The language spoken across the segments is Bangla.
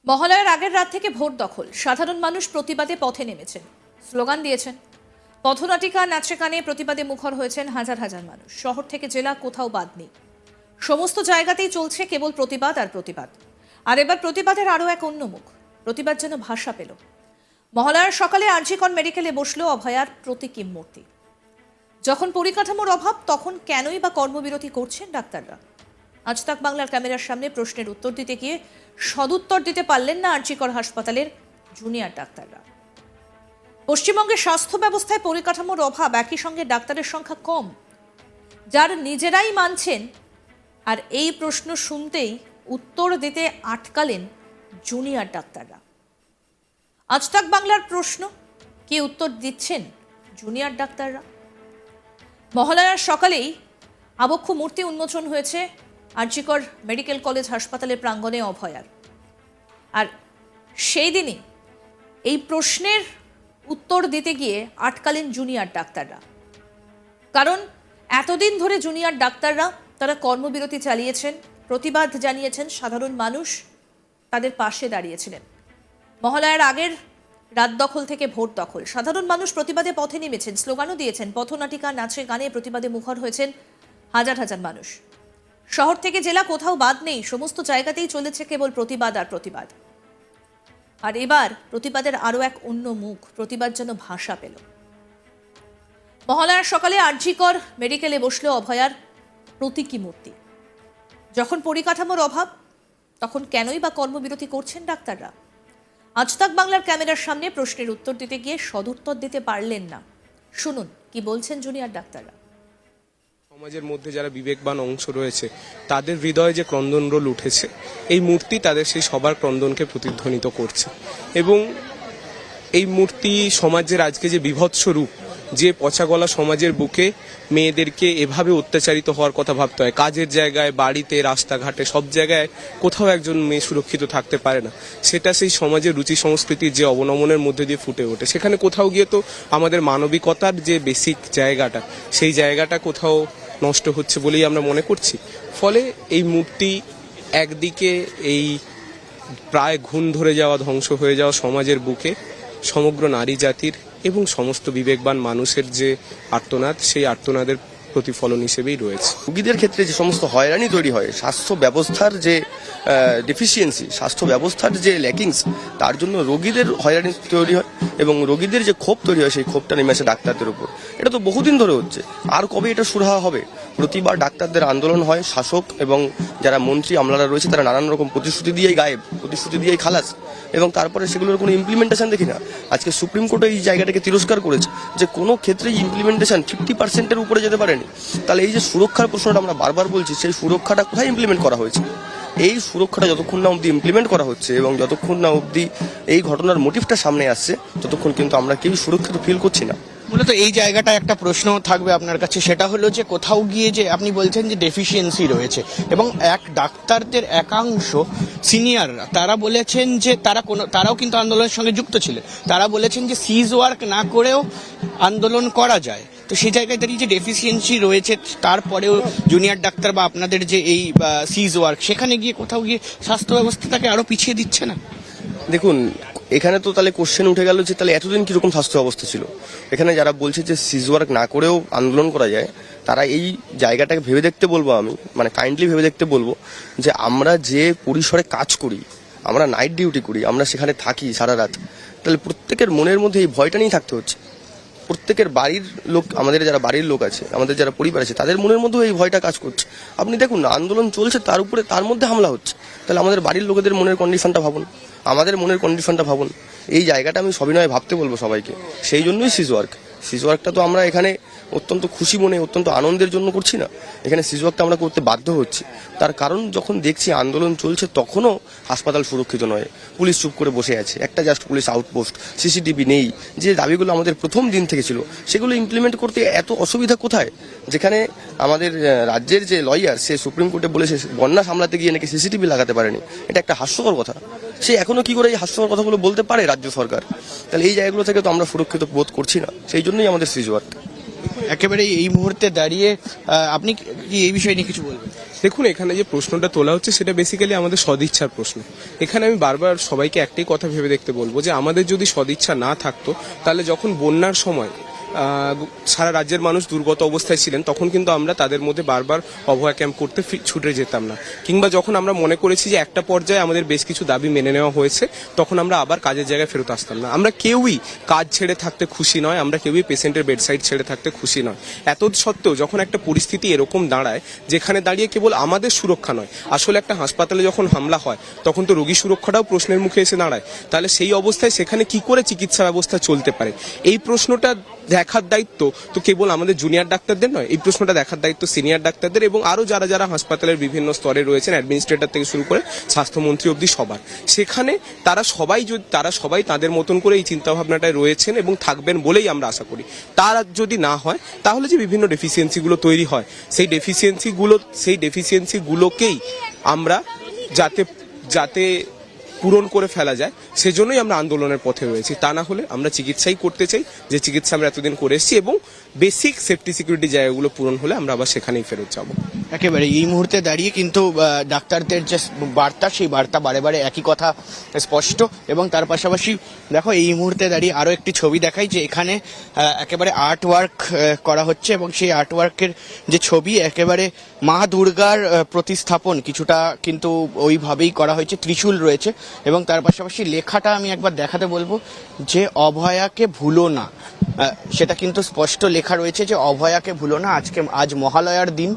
মহালয়ার আগের রাত থেকে ভোট দখল, সাধারণ মানুষ প্রতিবাদে পথে নেমেছেন, স্লোগান দিয়েছেন। পথনাটিকা নাচে গানে প্রতিবাদে মুখর হয়েছেন হাজার হাজার মানুষ। শহর থেকে জেলা কোথাও বাদ নেই, সমস্ত জায়গাতেই চলছে কেবল প্রতিবাদ আর প্রতিবাদ। আর এবার প্রতিবাদের আরও এক অন্য মুখ, প্রতিবাদ যেন ভাষা পেল। মহালয়ার সকালে আরজিকর মেডিকেলে বসলো অভয়ার প্রতীকী মূর্তি। যখন পরিকাঠামোর অভাব, তখন কেনই বা কর্মবিরতি করছেন ডাক্তাররা? আজ তাক বাংলার ক্যামেরার সামনে প্রশ্নের উত্তর দিতে গিয়ে সদুত্তর দিতে পারলেন না আরজিকর হাসপাতালের জুনিয়র ডাক্তাররা। পশ্চিমবঙ্গের স্বাস্থ্য ব্যবস্থায় পরিকাঠামোর অভাব, একই সঙ্গে ডাক্তারের সংখ্যা কম, যার নিজেরাই মানছেন। আর এই প্রশ্ন শুনতেই উত্তর দিতে আটকালেন জুনিয়র ডাক্তাররা। আজ তাক বাংলার প্রশ্ন, কি উত্তর দিচ্ছেন জুনিয়র ডাক্তাররা? মহালয়ার সকালেই আবক্ষ মূর্তি উন্মোচন হয়েছে আরজিকর মেডিকেল কলেজ হাসপাতালের প্রাঙ্গণে অভয়ার। আর সেই দিনই এই প্রশ্নের উত্তর দিতে গিয়ে আটকালেন জুনিয়র ডাক্তাররা। কারণ এতদিন ধরে জুনিয়র ডাক্তাররা তারা কর্মবিরতি চালিয়েছেন, প্রতিবাদ জানিয়েছেন, সাধারণ মানুষ তাদের পাশে দাঁড়িয়েছিলেন। মহালয়ার আগের রাত দখল থেকে ভোট দখল, সাধারণ মানুষ প্রতিবাদে পথে নেমেছেন, স্লোগানও দিয়েছেন। পথনাটিকা নাচে গানে প্রতিবাদে মুখর হয়েছেন হাজার হাজার মানুষ। শহর থেকে জেলা কোথাও বাদ নেই, সমস্ত জায়গাতেই চলেছে কেবল প্রতিবাদ আর প্রতিবাদ। আর এবার প্রতিবাদের আরও এক অন্য মুখ, প্রতিবাদ যেন ভাষা পেল। মহালয়ার সকালে আরজিকর মেডিকেলে বসলো অভয়ার প্রতীকী মূর্তি। যখন পরিকাঠামোর অভাব, তখন কেনই বা কর্মবিরতি করছেন ডাক্তাররা? আজ তাক বাংলার ক্যামেরার সামনে প্রশ্নের উত্তর দিতে গিয়ে সদুত্তর দিতে পারলেন না। শুনুন কি বলছেন জুনিয়র ডাক্তাররা। সমাজের মধ্যে যারা বিবেকবান অংশ রয়েছে, তাদের হৃদয়ে যে ক্রন্দন রোল উঠেছে, এই মূর্তি তাদের সেই সবার ক্রন্দনকে প্রতিধ্বনিত করছে। এবং এই মূর্তি সমাজের আজকে যে বিভৎস রূপ, যে পচা গলা সমাজের বুকে মেয়েদেরকে এভাবে অত্যাচারিত হওয়ার কথা ভাবতে হয়। কাজের জায়গায়, বাড়িতে, রাস্তাঘাটে, সব জায়গায় কোথাও একজন মেয়ে সুরক্ষিত থাকতে পারে না। সেটা সেই সমাজের রুচি সংস্কৃতির যে অবনমনের মধ্যে দিয়ে ফুটে ওঠে। সেখানে কোথাও গিয়ে তো আমাদের মানবিকতার যে বেসিক জায়গাটা, সেই জায়গাটা কোথাও নষ্ট হচ্ছে বলেই আমরা মনে করছি। ফলে এই মূর্তি একদিকে এই প্রায় ঘুণ ধরে যাওয়া, ধ্বংস হয়ে যাওয়া সমাজের বুকে সমগ্র নারী জাতির এবং সমস্ত বিবেকবান মানুষের যে আর্তনাদ, সেই আর্তনাদের প্রতিফলন হিসেবেই রয়েছে। রোগীদের ক্ষেত্রে যে সমস্ত হয়রানি তৈরি হয়, স্বাস্থ্য ব্যবস্থার যে ডেফিসিয়েন্সি, স্বাস্থ্য ব্যবস্থার যে ল্যাকিংস, তার জন্য রোগীদের হয়রানি তৈরি হয় এবং রোগীদের যে ক্ষোভ তৈরি হয়, সেই ক্ষোভটা নেমে আসে ডাক্তারদের উপর। এটা তো বহুদিন ধরে হচ্ছে, আর কবে এটা সুরাহা হবে? প্রতিবার ডাক্তারদের আন্দোলন হয়, শাসক এবং যারা মন্ত্রী আমলারা রয়েছে তারা নানান রকম প্রতিশ্রুতি দিয়েই গায়েব, প্রতিশ্রুতি দিয়েই খালাস, এবং তারপরে সেগুলোর কোনো ইমপ্লিমেন্টেশন দেখি না। আজকে সুপ্রিম কোর্টে এই জায়গাটাকে তিরস্কার করেছে যে কোনো ক্ষেত্রেই ইমপ্লিমেন্টেশন 50%-এর উপরে যেতে পারেনি। তাহলে এই যে সুরক্ষার প্রশ্নটা আমরা বারবার বলছি, সেই সুরক্ষাটা কোথায় ইমপ্লিমেন্ট করা হয়েছে? এই সুরক্ষাটা যতক্ষণ না অবধি ইমপ্লিমেন্ট করা হচ্ছে এবং যতক্ষণ না অবধি এই ঘটনার মোটিভটা সামনে আসছে, ততক্ষণ কিন্তু আমরা কেউ সুরক্ষিত ফিল করছি না। মূলত এই জায়গাটা একটা প্রশ্ন থাকবে আপনার কাছে, সেটা হলো যে কোথাও গিয়ে যে আপনি বলছেন যে ডেফিসিয়েন্সি রয়েছে, এবং ডাক্তারদের একাংশ সিনিয়ররা তারা বলেছেন যে তারাও কিন্তু আন্দোলনের সঙ্গে যুক্ত ছিলেন। তারা বলেছেন যে সিজ ওয়ার্ক না করেও আন্দোলন করা যায়। তো সেই জায়গায় দাঁড়িয়ে যে ডেফিসিয়েন্সি রয়েছে, তারপরেও জুনিয়র ডাক্তার বা আপনাদের যে এই সিজ ওয়ার্ক, সেখানে গিয়ে কোথাও গিয়ে স্বাস্থ্য ব্যবস্থাটাকে আরো পিছিয়ে দিচ্ছে না? দেখুন, এখানে তো তাহলে কোশ্চেন উঠে গেল যে তাহলে এতদিন কিরকম স্বাস্থ্য অবস্থা ছিল। এখানে যারা বলছে যে সিজ ওয়ার্ক না করেও আন্দোলন করা যায়, তারা এই জায়গাটাকে ভেবে দেখতে বলবো, আমি মানে কাইন্ডলি ভেবে দেখতে বলবো যে আমরা যে পরিসরে কাজ করি, আমরা নাইট ডিউটি করি, আমরা সেখানে থাকি সারা রাত, তাহলে প্রত্যেকের মনের মধ্যে এই ভয়টা নিয়েই থাকতে হচ্ছে। প্রত্যেকের বাড়ির লোক, আমাদের যারা বাড়ির লোক আছে, আমাদের যারা পরিবার আছে, তাদের মনের মধ্যেও এই ভয়টা কাজ করছে। আপনি দেখুন না, আন্দোলন চলছে, তার উপরে তার মধ্যে হামলা হচ্ছে। তাহলে আমাদের বাড়ির লোকেদের মনের কন্ডিশনটা ভাবুন, আমাদের মনের কন্ডিশনটা ভাবুন। এই জায়গাটা আমি সবিনয়ে ভাবতে বলবো সবাইকে। সেই জন্যই সিজ ওয়ার্কটা তো আমরা এখানে অত্যন্ত খুশি মনে, অত্যন্ত আনন্দের জন্য করছি না। এখানে সিজ ওয়ার্কটা আমরা করতে বাধ্য হচ্ছি, তার কারণ যখন দেখছি আন্দোলন চলছে, তখনও হাসপাতাল সুরক্ষিত নয়, পুলিশ চুপ করে বসে আছে, একটা জাস্ট পুলিশ আউটপোস্ট, সিসিটিভি নেই। যে দাবিগুলো আমাদের প্রথম দিন থেকে ছিল, সেগুলো ইমপ্লিমেন্ট করতে এত অসুবিধা কোথায়? যেখানে আমাদের রাজ্যের যে লয়ার, সে সুপ্রিম কোর্টে বলেছে বন্যা সামলাতে গিয়ে নাকি সিসিটিভি লাগাতে পারেনি। এটা একটা হাস্যকর কথা। সে এখনো কি করে এই হাস্যকর কথাগুলো বলতে পারে রাজ্য সরকার? তাহলে এই জায়গাগুলো থেকে তো আমরা সুরক্ষিত বোধ করছি না, সেই জন্যই আমাদের সিজ ওয়ার্ক। একেবারে এই মুহূর্তে দাঁড়িয়ে আপনি কি এই বিষয় নিয়ে কিছু বলবেন? দেখুন, এখানে যে প্রশ্নটা তোলা হচ্ছে সেটা বেসিক্যালি আমাদের সদিচ্ছার প্রশ্ন। এখানে আমি বারবার সবাইকে একটাই কথা ভেবে দেখতে বলবো যে আমাদের যদি সদিচ্ছা না থাকতো, তাহলে যখন বন্যার সময় সারা রাজ্যের মানুষ দুর্গত অবস্থায় ছিলেন, তখন কিন্তু আমরা তাদের মধ্যে বারবার অভয়া ক্যাম্প করতে ছুটে যেতাম না। কিংবা যখন আমরা মনে করেছি যে একটা পর্যায়ে আমাদের বেশ কিছু দাবি মেনে নেওয়া হয়েছে, তখন আমরা আবার কাজের জায়গায় ফেরত আসতাম না। আমরা কেউই কাজ ছেড়ে থাকতে খুশি নয়, আমরা কেউই পেশেন্টের বেডসাইড ছেড়ে থাকতে খুশি নয়। এত সত্ত্বেও যখন একটা পরিস্থিতি এরকম দাঁড়ায়, যেখানে দাঁড়িয়ে কেবল আমাদের সুরক্ষা নয়, আসলে একটা হাসপাতালে যখন হামলা হয় তখন তো রোগী সুরক্ষাটাও প্রশ্নের মুখে এসে দাঁড়ায়। তাহলে সেই অবস্থায় সেখানে কি করে চিকিৎসা ব্যবস্থা চলতে পারে, এই প্রশ্নটা দেখার দায়িত্ব তো কেবল আমাদের জুনিয়র ডাক্তারদের নয়, এই প্রশ্নটা দেখার দায়িত্ব সিনিয়র ডাক্তারদের এবং আরো যারা যারা হাসপাতালের বিভিন্ন স্তরে রয়েছেন, অ্যাডমিনিস্ট্রেটর থেকে শুরু করে স্বাস্থ্যমন্ত্রী অবধি সবার। সেখানে তারা সবাই তাদের মতন করে এই চিন্তাভাবনাটায় রয়েছেন এবং থাকবেন বলেই আমরা আশা করি। তার যদি না হয়, তাহলে যে বিভিন্ন ডেফিসিয়েন্সিগুলো তৈরি হয়, সেই ডেফিসিয়েন্সিগুলোকেই আমরা যাতে পূরণ করে ফেলা যায়, সেজন্যই আমরা আন্দোলনের পথে রয়েছি। তা না হলে আমরা চিকিৎসাই করতে চাই, যে চিকিৎসা আমরা এতদিন করে এসেছি, এবং বেসিক সেফটি সিকিউরিটি জায়গাগুলো পূরণ হলে আমরা আবার সেখানেই ফেরত যাব। একেবারে এই মুহূর্তে দাঁড়িয়ে কিন্তু ডাক্তারদের যে বার্তা, সেই বার্তা বারে বারে একই কথা স্পষ্ট। এবং তার পাশাপাশি দেখো, এই মুহূর্তে দাঁড়িয়ে আরও একটি ছবি দেখাই যে এখানে একেবারে আর্ট ওয়ার্ক করা হচ্ছে এবং সেই আর্ট ওয়ার্কের যে ছবি, একেবারে মা দুর্গার প্রতিস্থাপন কিছুটা কিন্তু ওইভাবেই করা হয়েছে, ত্রিশূল রয়েছে এবং তার পাশাপাশি লেখাটা আমি একবার দেখাতে বলবো যে অভয়াকে ভুলো না। সেটা কিন্তু স্পষ্ট লেখা রয়েছে যে অভয়াকে ভুলো না। আজ মহালয়ার দিন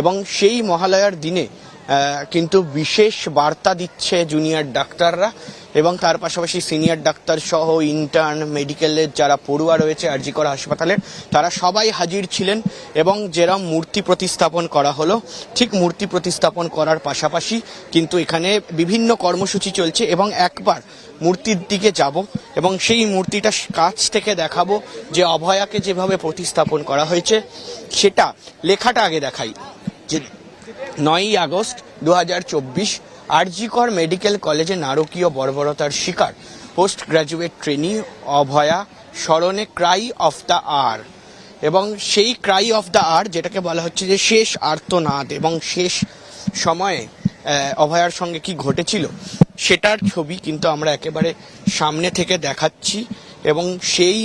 এবং সেই মহালয়ার দিনে কিন্তু বিশেষ বার্তা দিচ্ছে জুনিয়র ডাক্তাররা এবং তার পাশাপাশি সিনিয়র ডাক্তার সহ ইন্টার্ন, মেডিকেলের যারা পড়ুয়া রয়েছে আর.জি. কর হাসপাতালের, তারা সবাই হাজির ছিলেন। এবং যেরকম মূর্তি প্রতিস্থাপন করা হলো, ঠিক মূর্তি প্রতিস্থাপন করার পাশাপাশি কিন্তু এখানে বিভিন্ন কর্মসূচি চলছে এবং একবার মূর্তির দিকে যাব এবং সেই মূর্তিটা কাছ থেকে দেখাবো যে অভয়াকে যেভাবে প্রতিস্থাপন করা হয়েছে। সেটা লেখাটা আগে দেখাই যে 9ই আগস্ট 2024 আর.জি. কর মেডিকেল কলেজে নারকীয় বর্বরতার শিকার পোস্ট গ্র্যাজুয়েট ট্রেনি অভয়া স্মরণে ক্রাই অফ দ্য আর। এবং সেই ক্রাই অফ দ্য আর, যেটাকে বলা হচ্ছে যে শেষ আর্তনাদ এবং শেষ সময়ে অভয়ার সঙ্গে কি ঘটেছিল, সেটার ছবি কিন্তু আমরা একেবারে সামনে থেকে দেখাচ্ছি। এবং সেই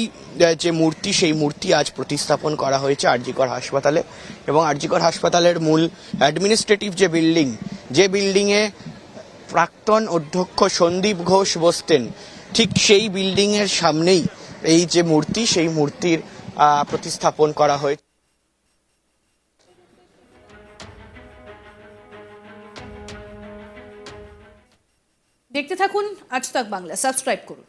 যে মূর্তি, সেই মূর্তি আজ প্রতিস্থাপন করা হয়েছে আর.জি. কর হাসপাতালে। এবং আর.জি. কর হাসপাতালের মূল অ্যাডমিনিস্ট্রেটিভ যে বিল্ডিংয়ে প্রাক্তন অধ্যক্ষ সন্দীপ ঘোষ বসতেন, ঠিক সেই বিল্ডিংয়ের সামনেই এই যে মূর্তি, সেই মূর্তির প্রতিস্থাপন করা হয়েছে। দেখতে থাকুন আজ তাক বাংলা, সাবস্ক্রাইব করুন।